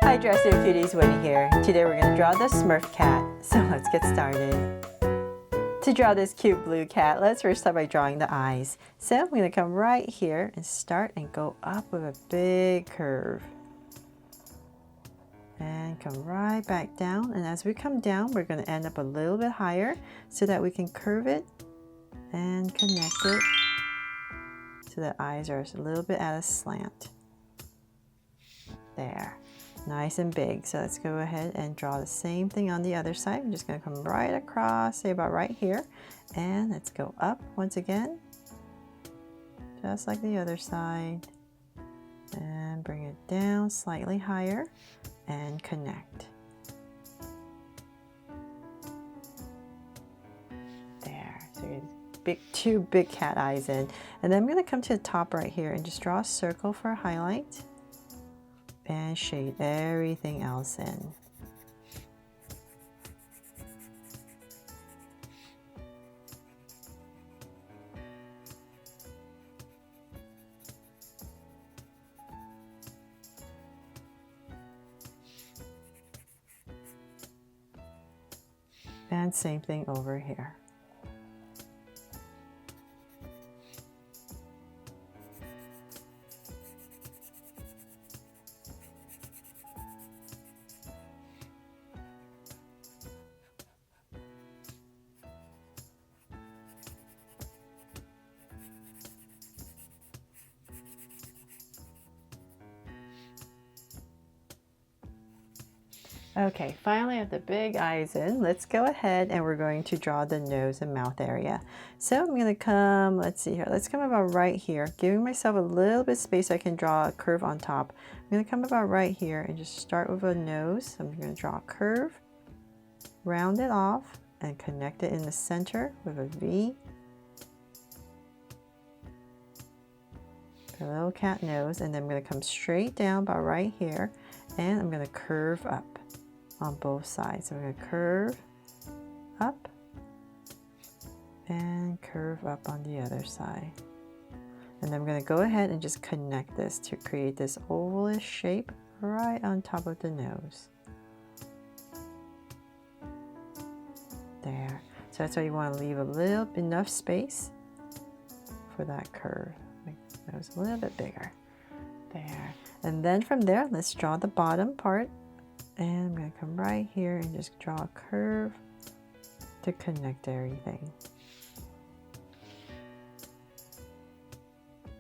Hi Dressing Cuties, Winnie here. Today we're going to draw the Smurf cat, so let's get started. To draw this cute blue cat, let's first start by drawing the eyes. So I'm going to come right here and start and go up with a big curve. And come right back down, and as we come down we're going to end up a little bit higher so that we can curve it and connect it so the eyes are a little bit at a slant. There. Nice and big. So let's go ahead and draw the same thing on the other side. I'm just going to come right across, say about right here, and let's go up once again, just like the other side, and bring it down slightly higher and connect. There. So you two big cat eyes in, and then I'm going to come to the top right here and just draw a circle for a highlight and shade everything else in. And same thing over here. Okay, finally I have the big eyes in. Let's go ahead and we're going to draw the nose and mouth area. So I'm going to come, let's see here, let's come about right here, giving myself a little bit of space so I can draw a curve on top. I'm going to come about right here and just start with a nose. I'm going to draw a curve, round it off, and connect it in the center with a V. A little cat nose, and then I'm going to come straight down about right here, and I'm going to curve up on both sides. So we're going to curve up and curve up on the other side. And then I'm going to go ahead and just connect this to create this ovalish shape right on top of the nose. There. So that's why you want to leave enough space for that curve. Make the nose a little bit bigger. There. And then from there, let's draw the bottom part. And I'm going to come right here and just draw a curve to connect everything.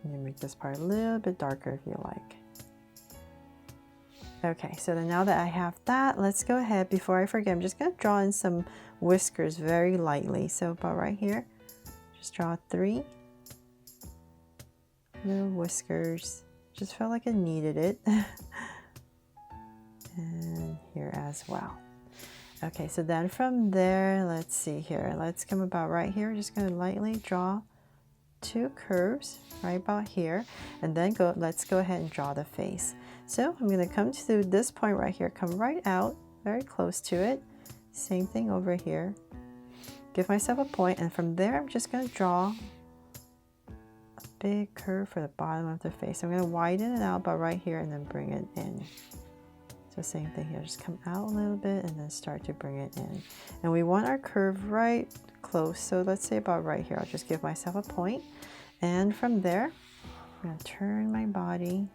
And you make this part a little bit darker if you like. Okay, so then now that I have that, let's go ahead, before I forget, I'm just going to draw in some whiskers very lightly. So about right here, just draw 3 little whiskers. Just felt like I needed it. And here as well. Okay, so then from there, let's see here. Let's come about right here. Just going to lightly draw 2 curves right about here, and then let's go ahead and draw the face. So I'm going to come to this point right here, come right out, very close to it. Same thing over here. Give myself a point, and from there I'm just going to draw a big curve for the bottom of the face. I'm going to widen it out about right here and then bring it in. So same thing here, just come out a little bit and then start to bring it in. And we want our curve right close, so let's say about right here. I'll just give myself a point. And from there, I'm going to turn my body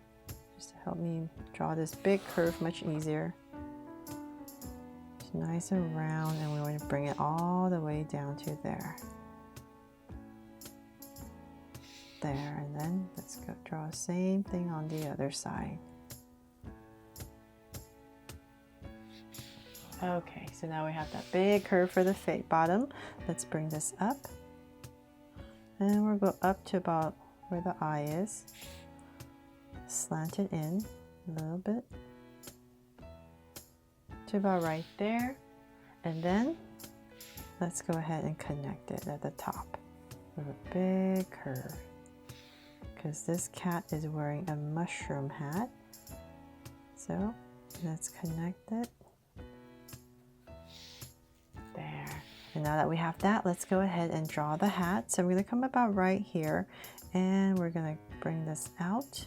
just to help me draw this big curve much easier. It's nice and round, and we want to bring it all the way down to there. There, and then let's go draw the same thing on the other side. Okay, so now we have that big curve for the bottom. Let's bring this up. And we'll go up to about where the eye is. Slant it in a little bit. To about right there. And then let's go ahead and connect it at the top with a big curve. Because this cat is wearing a mushroom hat. So let's connect it. There. And now that we have that, let's go ahead and draw the hat. So I'm going to come about right here, and we're going to bring this out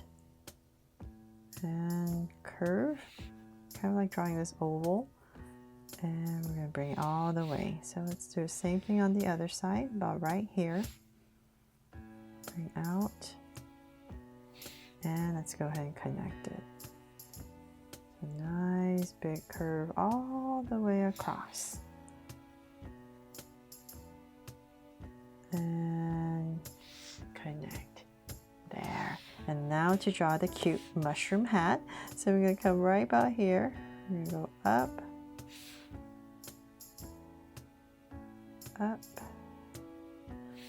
and curve kind of like drawing this oval, and we're going to bring it all the way. So let's do the same thing on the other side, about right here. Bring out, and let's go ahead and connect it. A nice big curve all the way across. And connect. There. And now to draw the cute mushroom hat. So we're going to come right about here. We're going to go up, up,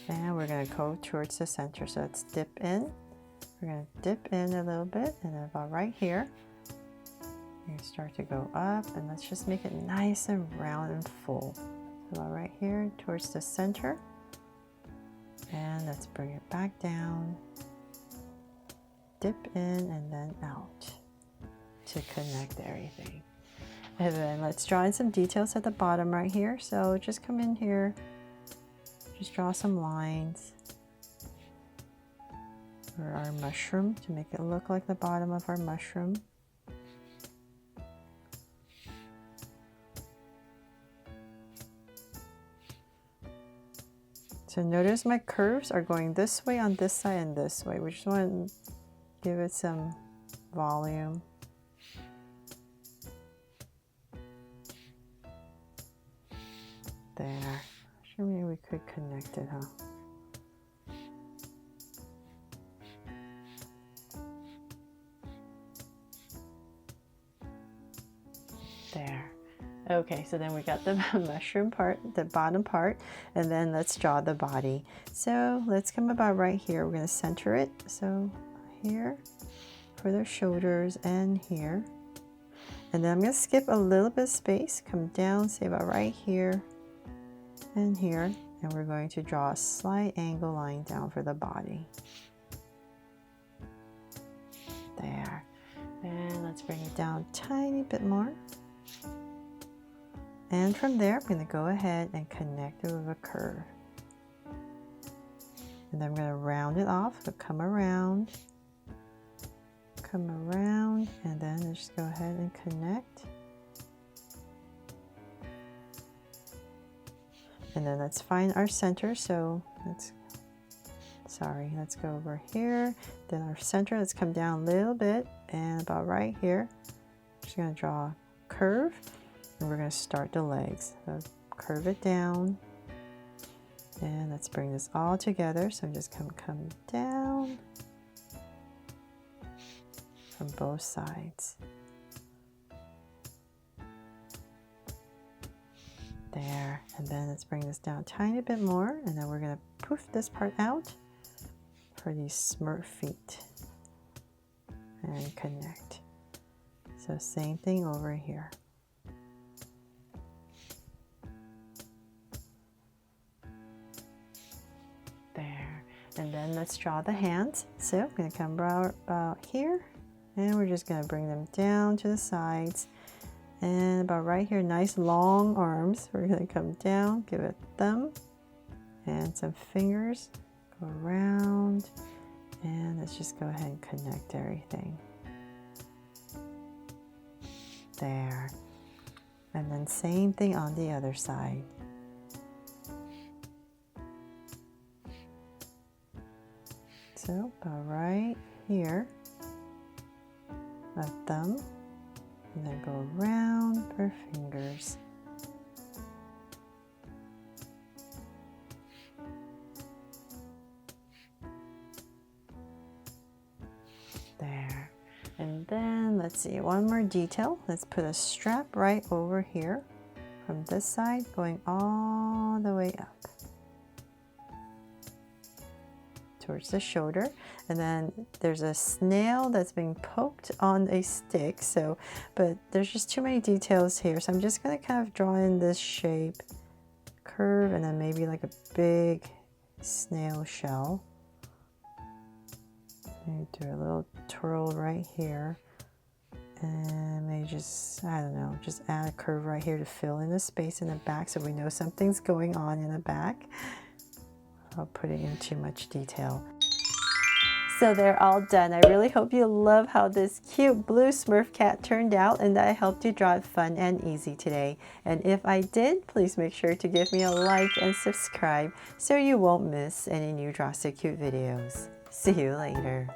and we're going to go towards the center. So let's dip in. We're going to dip in a little bit, and then about right here, you're going to start to go up, and let's just make it nice and round and full. So about right here towards the center, and let's bring it back down, dip in, and then out to connect everything. And then let's draw in some details at the bottom right here. So just come in here, just draw some lines for our mushroom to make it look like the bottom of our mushroom. So notice my curves are going this way on this side and this way. We just want to give it some volume. There. Sure, maybe we could connect it, huh? There. Okay, so then we got the mushroom part, the bottom part, and then let's draw the body. So let's come about right here. We're going to center it. So here for the shoulders and here. And then I'm going to skip a little bit of space, come down, say about right here and here. And we're going to draw a slight angle line down for the body. There. And let's bring it down a tiny bit more. And from there, I'm going to go ahead and connect it with a curve. And then I'm going to round it off. So come around, and then just go ahead and connect. And then let's find our center. So let's go over here. Then our center, let's come down a little bit, and about right here, just going to draw a curve. And we're going to start the legs. So curve it down. And let's bring this all together. So I'm just come down from both sides. There. And then let's bring this down a tiny bit more. And then we're going to poof this part out for these Smurf feet. And connect. So same thing over here. And then let's draw the hands. So I'm going to come about here, and we're just going to bring them down to the sides. And about right here, nice long arms. We're going to come down, give it a thumb, and some fingers. Go around, and let's just go ahead and connect everything. There. And then same thing on the other side. So about right here, a thumb, and then go around for fingers. There. And then let's see, one more detail. Let's put a strap right over here from this side going all the way up towards the shoulder. And then there's a snail that's being poked on a stick, so but there's just too many details here, so I'm just going to kind of draw in this shape, curve, and then maybe like a big snail shell. Maybe do a little twirl right here, and maybe just, I don't know, just add a curve right here to fill in the space in the back so we know something's going on in the back. Without putting in too much detail. So they're all done. I really hope you love how this cute blue Smurf cat turned out and that I helped you draw it fun and easy today. And if I did, please make sure to give me a like and subscribe so you won't miss any new Draw So Cute videos. See you later.